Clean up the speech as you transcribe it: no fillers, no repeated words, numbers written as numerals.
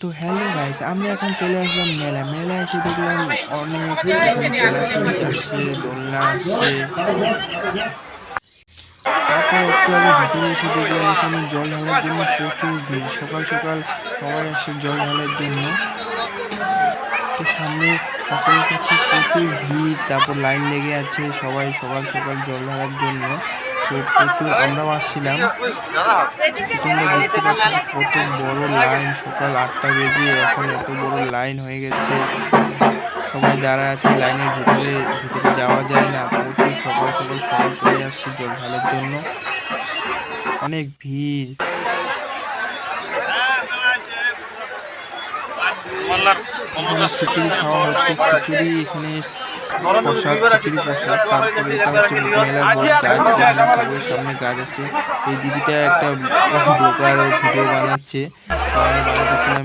তো hello guys, আমরা এখন চলে আসলাম মেলায় এসে দেখলাম অনেক এখানে ঠেলাঠেলি আসছে, দোলনা আসছে। তারপর একটু আগে ভিতরে এসে দেখলাম এখানে জল ঢালার জন্য প্রচুর ভিড়। সকাল সকাল সবাই আসে জল ঢালার জন্য। তো সামনে ঠাকুরের কাছে প্রচুর ভিড়, তারপর লাইন লেগে আছে সবাই সকাল সকাল জল ঢালার জন্য। তো প্রচুর আমরাও আসছিলাম। তোমরা দেখতে পাচ্ছ যে কত বড় লাইন, সকাল 8টা বেজে এখন এত বড় লাইন হয়ে গেছে। সবাই দাঁড়া আছে লাইনের ভিতরে, ভিতরে যাওয়া যায় না। প্রচুর সকাল সকাল সবাই চলে আসছে জল ঢালার জন্য, অনেক ভিড়। এখানে খিচুড়ি খাওয়া হচ্ছে, খিচুড়ি এখানে প্রসাদ, খিচুড়ি প্রসাদ। তারপরে এটা হচ্ছে মেলার বড় গাছ, যেখানে ঠাকুরের সামনে গাছ আছে। এই দিদিটা একটা ব্লগার ভিডিও বানাচ্ছে, বানাতেছিলাম।